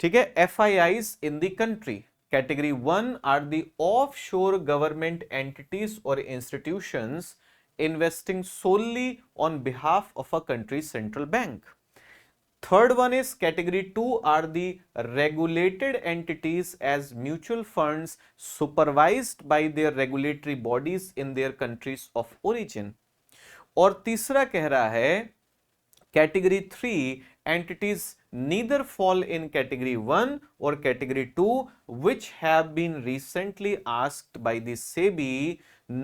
ठीक है, FIIs in the country. Category 1 are the offshore government entities और institutions investing solely on behalf of a country's central bank. Third one is category 2 are the regulated entities as mutual funds supervised by their regulatory bodies in their countries of origin. और तीसरा कह रहा है category 3 entities neither fall in category 1 or category 2 which have been recently asked by the SEBI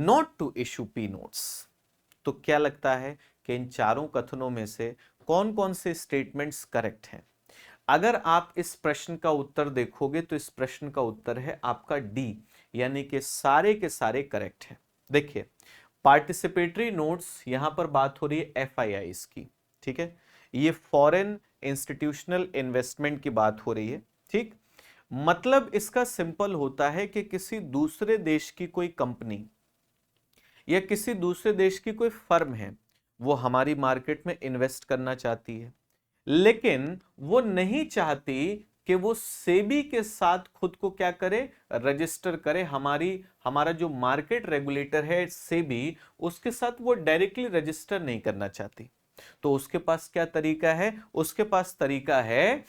not to issue P notes. तो क्या लगता है कि इन चारों कथनों में से कौन कौन से स्टेटमेंट्स करेक्ट हैं? अगर आप इस प्रश्न का उत्तर देखोगे तो इस प्रश्न का उत्तर है आपका डी, यानी कि सारे के सारे करेक्ट हैं। देखिए, पार्टिसिपेटरी नोट्स, यहां पर बात हो रही है FIIs की, ठीक है, ये फॉरेन इंस्टीट्यूशनल इन्वेस्टमेंट की बात हो रही है। ठीक, मतलब इसका सिंपल होता है कि किसी दूसरे देश की कोई कंपनी या किसी दूसरे देश की कोई फर्म है, वो हमारी मार्केट में इन्वेस्ट करना चाहती है, लेकिन वो नहीं चाहती कि वो सेबी के साथ खुद को क्या करे, रजिस्टर करे। हमारा जो मार्केट रेगुलेटर है सेबी, उसके साथ वो डायरेक्टली रजिस्टर नहीं करना चाहती। तो उसके पास क्या तरीका है? उसके पास तरीका है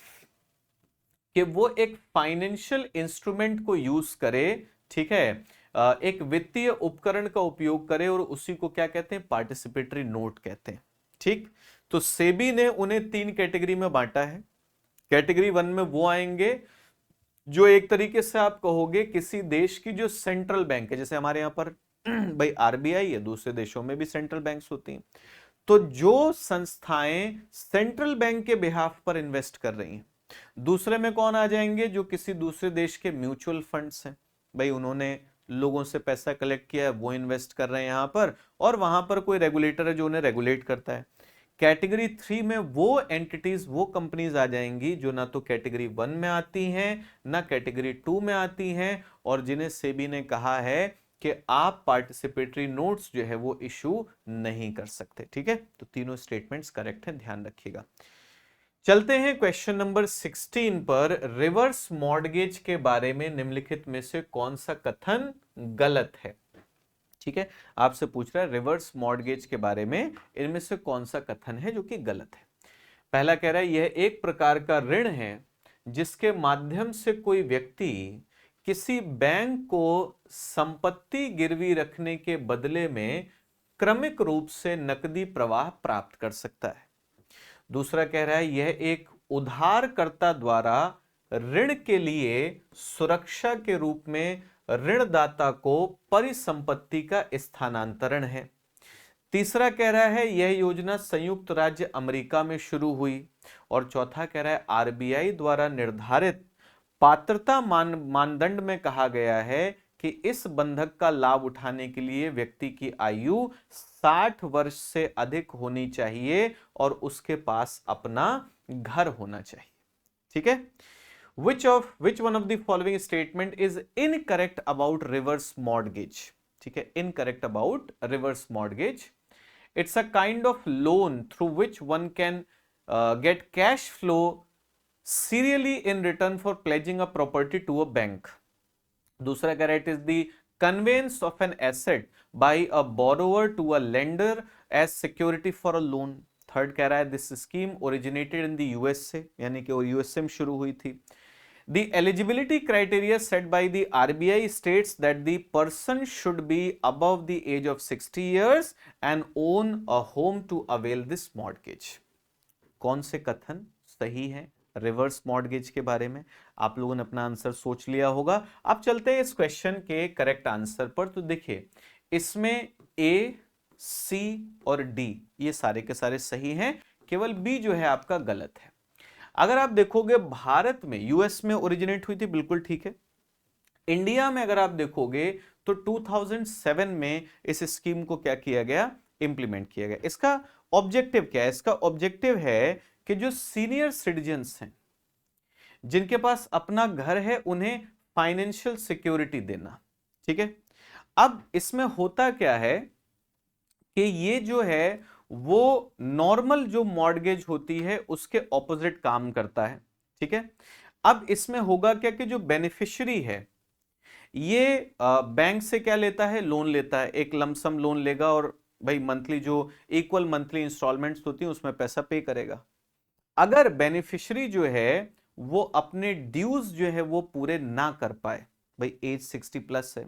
कि वो एक फाइनेंशियल इंस्ट्रूमेंट को यूज करे, ठीक है, एक वित्तीय उपकरण का उपयोग करे, और उसी को क्या कहते हैं? पार्टिसिपेटरी नोट कहते हैं। ठीक, तो सेबी ने उन्हें 3 कैटेगरी में बांटा है। कैटेगरी 1 में वो आएंगे जो एक तरीके से आप कहोगे किसी देश की जो सेंट्रल बैंक है, जैसे हमारे यहां पर भाई RBI है, दूसरे देशों में भी सेंट्रल बैंक्स होती हैं। तो जो संस्थाएं सेंट्रल बैंक के बिहाफ पर इन्वेस्ट कर रही हैं। दूसरे में कौन आ जाएंगे? जो किसी दूसरे देश के म्यूचुअल फंड्स हैं, भाई उन्होंने लोगों से पैसा कलेक्ट किया है, वो इन्वेस्ट कर रहे हैं यहां पर, और वहां पर कोई रेगुलेटर है जो उन्हें रेगुलेट करता है। कैटेगरी 3 में वो एंटिटीज, वो कंपनीज आ जाएंगी जो ना तो कैटेगरी 1 में आती हैं ना कैटेगरी 2 में आती हैं, और जिन्हें सेबी ने कहा है कि आप पार्टिसिपेटरी नोट्स जो है वो इशू नहीं कर सकते। ठीक है, तो तीनों स्टेटमेंट्स करेक्ट हैं, ध्यान रखिएगा। चलते हैं क्वेश्चन नंबर 16 पर। रिवर्स मॉर्गेज के बारे में निम्नलिखित में से कौन सा कथन गलत है? ठीक है, आपसे पूछ रहा है रिवर्स मॉर्गेज के बारे में इनमें से कौन सा कथन है जो कि गलत है। पहला कह रहा है यह एक प्रकार का ऋण है जिसके माध्यम से कोई व्यक्ति किसी बैंक को संपत्ति गिरवी रखने के बदले में क्रमिक रूप से नकदी प्रवाह प्राप्त कर सकता है। दूसरा कह रहा है यह एक उधारकर्ता द्वारा ऋण के लिए सुरक्षा के रूप में ऋणदाता को परिसंपत्ति का स्थानांतरण है। तीसरा कह रहा है यह योजना संयुक्त राज्य अमेरिका में शुरू हुई। और चौथा कह रहा है RBI द्वारा निर्धारित पात्रता मानदंड में कहा गया है कि इस बंधक का लाभ उठाने के लिए व्यक्ति की आयु 60 वर्ष से अधिक होनी चाहिए और उसके पास अपना घर होना चाहिए। ठीक है, which one of the following statement is incorrect about reverse mortgage? ठीक है, incorrect about reverse mortgage. It's a kind of loan through which one can get cash flow serially in return for pledging a property to a bank. दूसरा कह रहा है it is the conveyance of an asset by a borrower to a lender as security for a loan. Third कह रहा है this scheme originated in the USA, यानी कि USA में शुरू हुई थी। The eligibility criteria set by the RBI states that the person should be above the age of 60 years and own a home to avail this mortgage. कौन से कथन सही है रिवर्स मॉर्गेज के बारे में? आप लोगों ने अपना आंसर सोच लिया होगा। अब चलते हैं इस क्वेश्चन के करेक्ट आंसर पर। तो देखिए, इसमें A, C और D ये सारे के सारे सही हैं, केवल B जो है आपका गलत है। अगर आप देखोगे भारत में, US में ओरिजिनेट हुई थी, बिल्कुल ठीक है। इंडिया में अगर आप देखोगे तो 2007 में इस स्कीम को क्या किया गया, इंप्लीमेंट किया गया। इसका ऑब्जेक्टिव क्या है, इसका ऑब्जेक्टिव है कि जो सीनियर सिटीजन्स हैं जिनके पास अपना घर है उन्हें फाइनेंशियल सिक्योरिटी देना। ठीक है, अब इसमें होता क्या है कि ये जो है वो नॉर्मल जो मॉर्गेज होती है उसके ऑपोजिट काम करता है। ठीक है, अब इसमें होगा क्या कि जो बेनिफिशियरी है ये बैंक से क्या लेता है, लोन लेता है, एक लमसम लोन लेगा और भाई मंथली जो इक्वल मंथली इंस्टॉलमेंट्स होती हैं उसमें पैसा पे करेगा। अगर बेनिफिशियरी जो है वो अपने ड्यूज जो है वो पूरे ना कर पाए, भाई एज 60 प्लस है,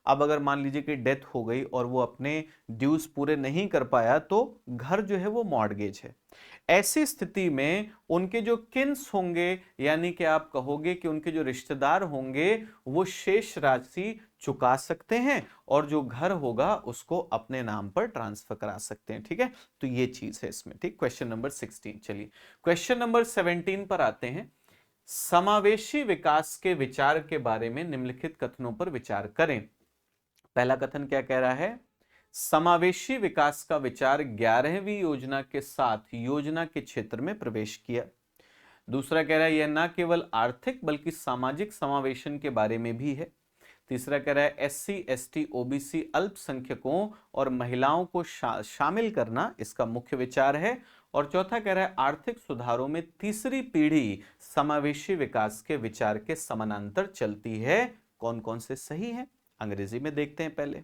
अब अगर मान लीजिए कि डेथ हो गई और वो अपने ड्यूज पूरे नहीं कर पाया तो घर जो है वो मॉर्गेज है। ऐसी स्थिति में उनके जो किन्स होंगे यानी कि आप कहोगे कि उनके जो रिश्तेदार होंगे वो शेष राशि चुका सकते हैं और जो घर होगा उसको अपने नाम पर ट्रांसफर करा सकते हैं। ठीक है, तो ये चीज है इसमें। ठीक, क्वेश्चन नंबर 16। चलिए क्वेश्चन नंबर 17 पर आते हैं। समावेशी विकास के विचार के बारे में निम्नलिखित कथनों पर विचार करें। पहला कथन क्या कह रहा है, समावेशी विकास का विचार 11वीं योजना के साथ योजना के क्षेत्र में प्रवेश किया। दूसरा कह रहा है यह न केवल आर्थिक बल्कि सामाजिक समावेशन के बारे में भी है। तीसरा कह रहा है एससी, एसटी, ओबीसी, अल्पसंख्यकों और महिलाओं को शामिल करना इसका मुख्य विचार है। और चौथा कह रहा है आर्थिक सुधारों में तीसरी पीढ़ी समावेशी विकास के विचार के समानांतर चलती है। कौन कौन से सही है, अंग्रेजी में देखते हैं पहले।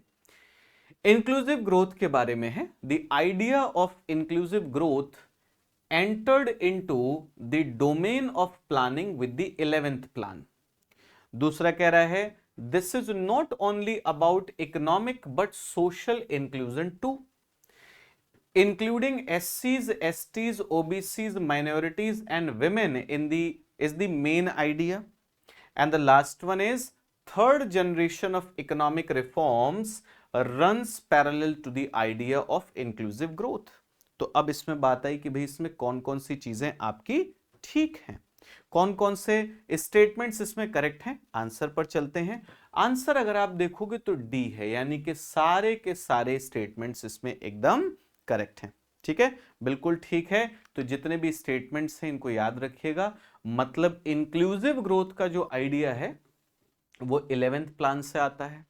इंक्लूसिव ग्रोथ के बारे में है, the idea of inclusive growth entered into the domain of planning with the 11th plan. दूसरा कह रहा है this is not only about economic but social inclusion too, including SCs, STs, OBCs, minorities and women is the main idea. And the last one is third generation of economic reforms runs parallel to the idea of inclusive growth. तो अब इसमें बात आई कि भाई इसमें कौन कौन सी चीजें आपकी ठीक हैं, कौन कौन से स्टेटमेंट्स इसमें करेक्ट हैं। आंसर पर चलते हैं। आंसर अगर आप देखोगे तो डी है, यानी कि सारे के सारे स्टेटमेंट्स इसमें एकदम करेक्ट है। ठीक है, बिल्कुल ठीक है। तो जितने भी स्टेटमेंट्स हैं इनको याद रखिएगा। मतलब इंक्लूसिव ग्रोथ का जो आइडिया है वो 11th प्लान से आता है।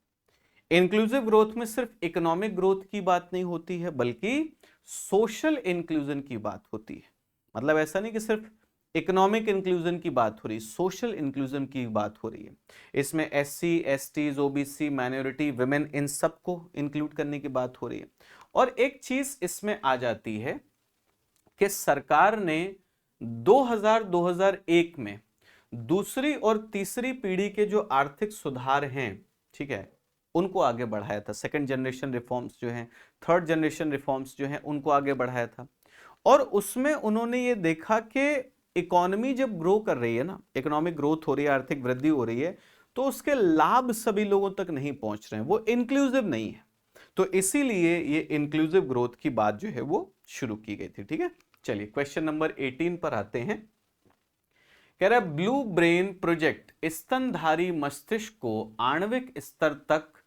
इंक्लूसिव ग्रोथ में सिर्फ इकोनॉमिक ग्रोथ की बात नहीं होती है बल्कि सोशल इंक्लूजन की बात होती है। मतलब ऐसा नहीं कि सिर्फ इकोनॉमिक इंक्लूजन की बात हो रही, सोशल इंक्लूजन की बात हो रही है। इसमें SC, STs, OBC, minority, women, इन सबको इंक्लूड करने की बात हो रही है। और एक चीज इसमें आ जाती है कि सरकार ने 2001 में दूसरी और तीसरी पीढ़ी के जो आर्थिक सुधार हैं, ठीक है, उनको आगे बढ़ाया था। सेकंड जनरेशन रिफॉर्म्स जो हैं, थर्ड जनरेशन रिफॉर्म्स जो हैं, उनको आगे बढ़ाया था। और उसमें उन्होंने ये देखा कि इकोनॉमी जब ग्रो कर रही है ना, इकोनॉमिक ग्रोथ हो रही है, आर्थिक वृद्धि हो रही है, तो उसके लाभ सभी लोगों तक नहीं पहुंच रहे हैं, वो इंक्लूसिव नहीं है। तो इसीलिए ये इंक्लूसिव ग्रोथ की बात जो है वो शुरू की गई थी। ठीक है, चलिए क्वेश्चन नंबर 18 पर आते हैं। कह रहा है ब्लू ब्रेन प्रोजेक्ट स्तनधारी मस्तिष्क को आणविक स्तर तक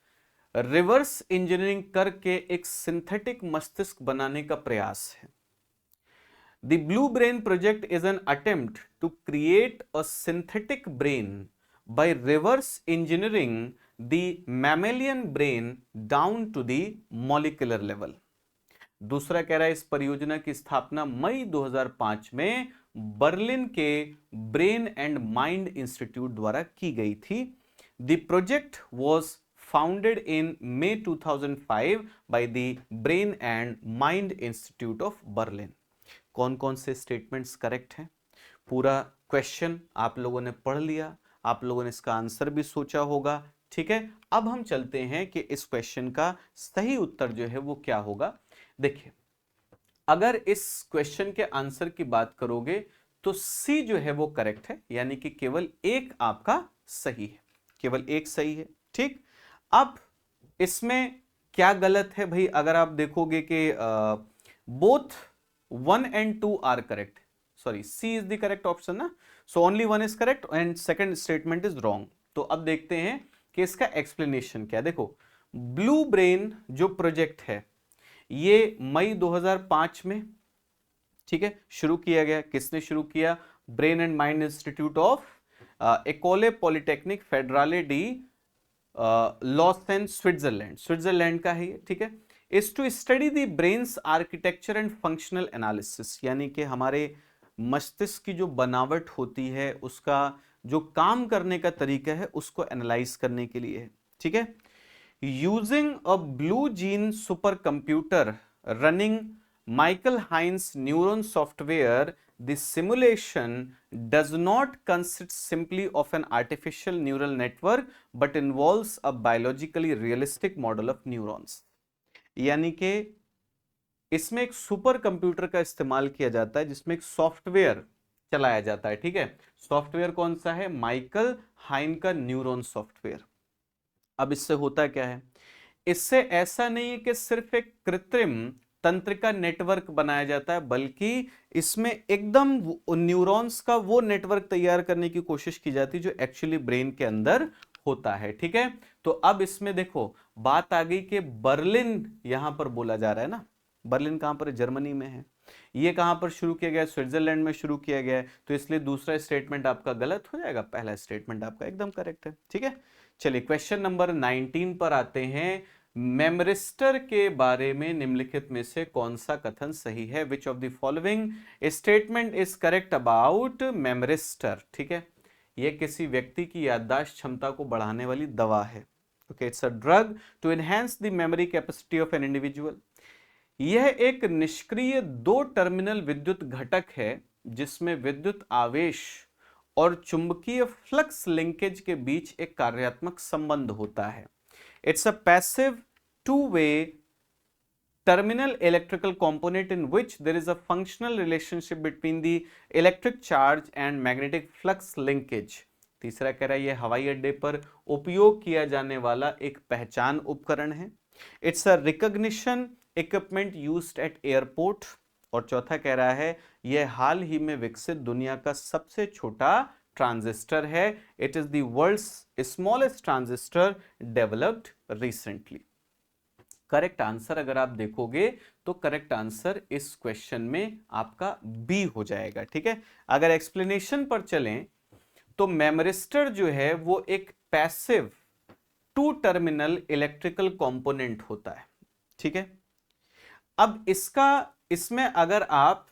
रिवर्स इंजीनियरिंग करके एक सिंथेटिक मस्तिष्क बनाने का प्रयास है। The Blue Brain project is an attempt to create a synthetic brain by reverse engineering the mammalian brain down to the molecular level. दूसरा कह रहा है इस परियोजना की स्थापना मई 2005 में बर्लिन के ब्रेन एंड माइंड इंस्टीट्यूट द्वारा की गई थी। The project was founded in May 2005 by the Brain and Mind Institute of Berlin. कौन कौन से स्टेटमेंट्स करेक्ट हैं? पूरा क्वेश्चन आप लोगों ने पढ़ लिया, आप लोगों ने इसका आंसर भी सोचा होगा। ठीक है, अब हम चलते हैं कि इस क्वेश्चन का सही उत्तर जो है वो क्या होगा। देखिए, अगर इस क्वेश्चन के आंसर की बात करोगे तो सी जो है वो करेक्ट है, यानी कि केवल एक आपका सही है, केवल एक सही है। ठीक, अब इसमें क्या गलत है भाई? अगर आप देखोगे कि both 1 and 2 are correct. Sorry, C is the correct option ना? So only one is correct and second statement is wrong. तो अब देखते हैं कि इसका एक्सप्लेनेशन क्या है। देखो, ब्लू ब्रेन जो प्रोजेक्ट है ये मई 2005 में, ठीक है, शुरू किया गया। किसने शुरू किया? Brain and mind institute of Ecole Polytechnique Federale de Lausanne, Switzerland, Switzerland का है ये, ठीक है। Is to study the brain's architecture and functional analysis, यानी कि हमारे मस्तिष्क की जो बनावट होती है, उसका जो काम करने का तरीका है, उसको एनालाइज करने के लिए है, ठीक है। Using a Blue Gene super computer running Michael Hines neuron software, the simulation does not consist simply of an artificial neural network but involves a biologically realistic model of neurons। यानी कि इसमें एक सुपर कंप्यूटर का इस्तेमाल किया जाता है जिसमें एक सॉफ्टवेयर चलाया जाता है, ठीक है। सॉफ्टवेयर कौन सा है? माइकल हाइन का न्यूरॉन सॉफ्टवेयर। अब इससे होता क्या है? इससे ऐसा नहीं है कि सिर्फ एक कृत्रिम तंत्रिका नेटवर्क बनाया जाता है, बल्कि इसमें एकदम न्यूरॉन्स का वो नेटवर्क तैयार करने की कोशिश की जाती है जो एक्चुअली ब्रेन के अंदर होता है, ठीक है। तो अब इसमें देखो बात आ गई कि बर्लिन यहां पर बोला जा रहा है ना, बर्लिन कहां पर है? जर्मनी में है। ये कहां पर शुरू किया गया? स्विट्जरलैंड में शुरू किया गया है। तो इसलिए दूसरा स्टेटमेंट आपका गलत हो जाएगा, पहला स्टेटमेंट आपका एकदम करेक्ट है, ठीक है। चलिए क्वेश्चन नंबर 19 पर आते हैं। मेमरिस्टर के बारे में निम्नलिखित में से कौन सा कथन सही है? Which of the following statement is correct about memristor, ठीक है। यह किसी व्यक्ति की याददाश्त क्षमता को बढ़ाने वाली दवा है। Okay, it's a drug to enhance the memory capacity of an individual. यह एक निष्क्रिय दो टर्मिनल विद्युत घटक है जिसमें विद्युत आवेश और चुंबकीय फ्लक्स लिंकेज के बीच एक कार्यात्मक संबंध होता है। It's a passive two-way terminal electrical component in which there is a functional relationship between the electric charge and magnetic flux linkage। तीसरा कह रहा है ये हवाई अड्डे पर उपयोग किया जाने वाला एक पहचान उपकरण है। It's a recognition equipment used eight airport. और चौथा कह रहा है यह हाल ही में विकसित दुनिया का सबसे छोटा ट्रांजिस्टर है। It is the world's smallest transistor developed recently. Correct answer अगर आप देखोगे तो करेक्ट आंसर इस क्वेश्चन में आपका बी हो जाएगा, ठीक है। अगर एक्सप्लेनेशन पर चलें तो मेमरिस्टर जो है वो एक passive two terminal electrical component होता है, ठीक है। अब इसमें अगर आप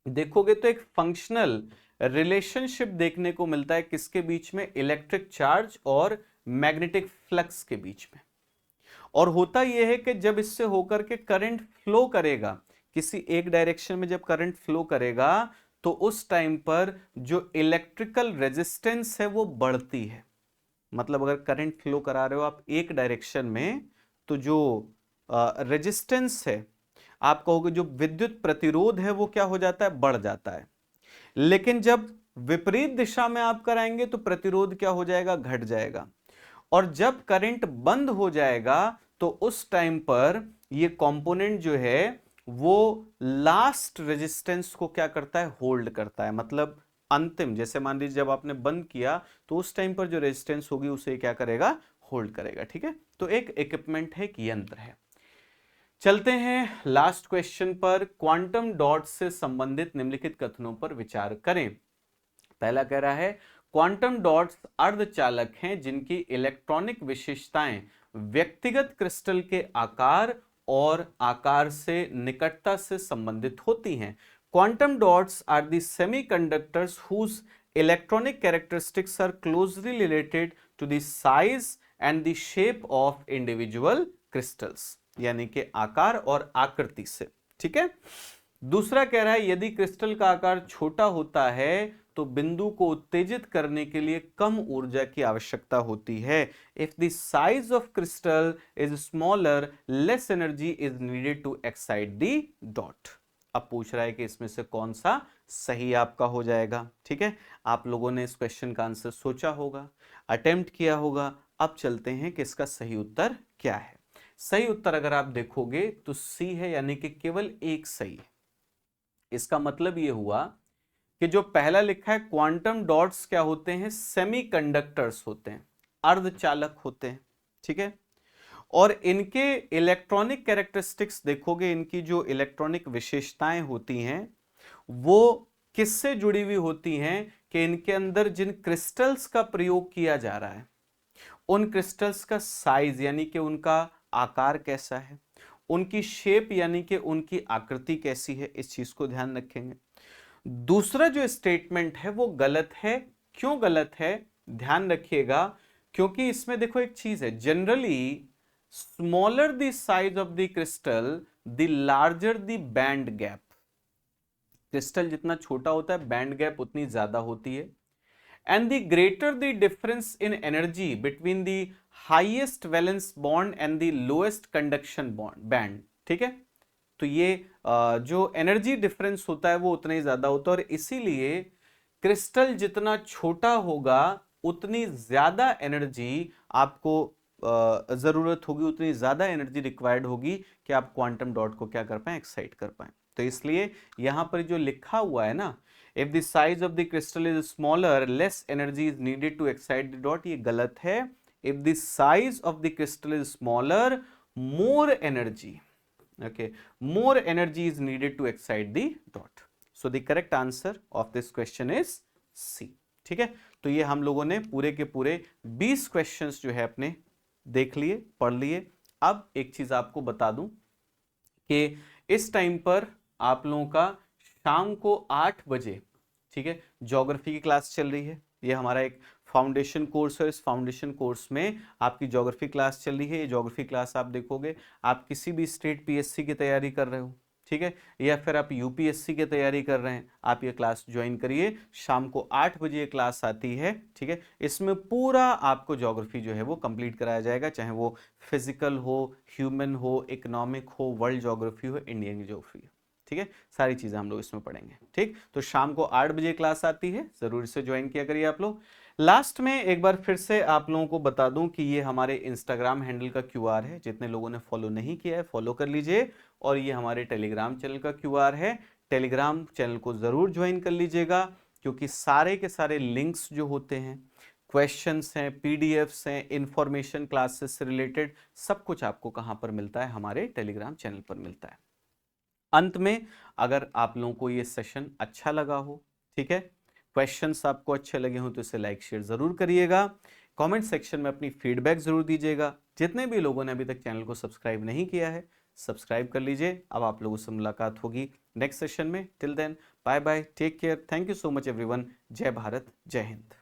देखोगे तो एक फंक्शनल रिलेशनशिप देखने को मिलता है किसके बीच में? इलेक्ट्रिक चार्ज और मैग्नेटिक फ्लक्स के बीच में। और होता यह है कि जब इससे होकर के करंट फ्लो करेगा, किसी एक डायरेक्शन में जब करंट फ्लो करेगा तो उस टाइम पर जो इलेक्ट्रिकल रेजिस्टेंस है वो बढ़ती है। मतलब अगर करंट फ्लो करा रहे हो आप एक डायरेक्शन में तो जो रेजिस्टेंस है, आप कहोगे जो विद्युत प्रतिरोध है वो क्या हो जाता है? बढ़ जाता है। लेकिन जब विपरीत दिशा में आप कराएंगे तो प्रतिरोध क्या हो जाएगा? घट जाएगा। और जब करंट बंद हो जाएगा तो उस टाइम पर ये कंपोनेंट जो है वो लास्ट रेजिस्टेंस को क्या करता है? होल्ड करता है। मतलब अंतिम, जैसे मान लीजिए जब आपने बंद किया तो उस टाइम पर जो रेजिस्टेंस होगी उसे क्या करेगा? होल्ड करेगा, ठीक है। तो एक इक्विपमेंट है, एक यंत्र है। चलते हैं लास्ट क्वेश्चन पर। क्वांटम डॉट से संबंधित निम्नलिखित कथनों पर विचार करें। पहला कह रहा है क्वांटम डॉट्स अर्धचालक हैं जिनकी इलेक्ट्रॉनिक विशेषताएं व्यक्तिगत क्रिस्टल के आकार और आकार से निकटता से संबंधित होती हैं। Quantum dots are the semiconductors whose electronic characteristics are closely related to the size and the shape of individual crystals, यानी कि आकार और आकृति से, ठीक है। दूसरा कह रहा है यदि क्रिस्टल का आकार छोटा होता है तो बिंदु को उत्तेजित करने के लिए कम ऊर्जा की आवश्यकता होती है। If the size of crystal is smaller less energy is needed to excite the dot. अब पूछ रहा है कि इसमें से कौन सा सही आपका हो जाएगा, ठीक है। आप लोगों ने इस क्वेश्चन का आंसर सोचा होगा, अटेम्प्ट किया होगा। अब चलते हैं कि इसका सही उत्तर क्या है। सही उत्तर अगर आप देखोगे तो सी है, यानी कि केवल एक सही है। इसका मतलब यह हुआ कि जो पहला लिखा है क्वांटम डॉट्स क्या होते हैं? सेमीकंडक्टर्स होते हैं। अर्धचालक होते हैं, ठीक है। और इनके इलेक्ट्रॉनिक कैरेक्टरिस्टिक्स देखोगे, इनकी जो इलेक्ट्रॉनिक विशेषताएं होती हैं वो किससे जुड़ी हुई होती हैं कि इनके अंदर जिन क्रिस्टल्स का प्रयोग किया जा रहा है उन क्रिस्टल्स का साइज यानी कि उनका आकार कैसा है, उनकी शेप यानी कि उनकी आकृति कैसी है, इस चीज को ध्यान रखेंगे। दूसरा जो स्टेटमेंट है वो गलत है। क्यों गलत है, ध्यान रखिएगा, क्योंकि इसमें देखो एक चीज है, generally smaller the size of the crystal the larger the band gap. Crystal जितना छोटा होता है बैंड गैप उतनी ज्यादा होती है। And the greater the difference in energy between the highest valence bond and the lowest conduction bond band, ठीक है। तो ये जो एनर्जी डिफरेंस होता है वो उतना ही ज्यादा होता है, और इसीलिए क्रिस्टल जितना छोटा होगा उतनी ज्यादा एनर्जी आपको जरूरत होगी, उतनी ज्यादा एनर्जी रिक्वायर्ड होगी कि आप क्वांटम डॉट को क्या कर पाए, एक्साइट कर पाए। तो इसलिए यहां पर जो लिखा हुआ है ना, if the size of the crystal is smaller less energy is needed to excite the dot, ये गलत है। If the size of the crystal is smaller more energy, okay, more energy is needed to excite the dot. So the correct answer of this question is C, ठीक है। तो ये हम लोगों ने पूरे के पूरे 20 क्वेश्चंस जो है अपने देख लिए, पढ़ लिए। अब एक चीज आपको बता दूं कि इस टाइम पर आप लोगों का शाम को 8 बजे, ठीक है, ज्योग्राफी की क्लास चल रही है। ये हमारा एक फाउंडेशन कोर्स है, इस फाउंडेशन कोर्स में आपकी ज्योग्राफी क्लास चल रही है। ये ज्योग्राफी क्लास आप देखोगे, आप किसी भी स्टेट पीएससी की तैयारी कर रहे हो, ठीक है, या फिर आप यूपीएससी की तैयारी कर रहे हैं, आप ये क्लास ज्वाइन करिए। शाम को 8 बजे ये क्लास आती है, ठीक है। इसमें पूरा आपको ज्योग्राफी जो है वो कंप्लीट कराया जाएगा, चाहे वो फिजिकल हो, ह्यूमन हो, इकोनॉमिक हो, वर्ल्ड ज्योग्राफी हो, इंडियन ज्योग्राफी हो, ठीक है। सारी चीजें हम लोग इसमें पढ़ेंगे, ठीक। तो शाम को 8 बजे क्लास आती है, जरूर इसे ज्वाइन किया करिए आप लोग। लास्ट में एक बार फिर से आप लोगों को बता दूं कि ये हमारे इंस्टाग्राम हैंडल का क्यूआर है, जितने लोगों ने फॉलो नहीं किया है फॉलो कर लीजिए। और ये हमारे टेलीग्राम चैनल का क्यूआर है, टेलीग्राम चैनल को जरूर ज्वाइन कर लीजिएगा, क्योंकि सारे के सारे लिंक्स जो होते हैं, क्वेश्चंस हैं, पीडीएफ्स हैं, इंफॉर्मेशन क्लासेस से रिलेटेड सब कुछ आपको कहां पर मिलता है, हमारे टेलीग्राम चैनल पर मिलता है। अंत में अगर आप लोगों को ये सेशन अच्छा लगा हो, ठीक है, क्वेश्चंस आपको अच्छे लगे हो, तो इसे लाइक शेयर जरूर करिएगा। कमेंट सेक्शन में अपनी फीडबैक जरूर दीजिएगा। जितने भी लोगों ने अभी तक चैनल को सब्सक्राइब नहीं किया है, सब्सक्राइब कर लीजिए। अब आप लोगों से मुलाकात होगी नेक्स्ट सेशन में। Till then bye bye, take care, thank you so much everyone. जय भारत, जय हिंद।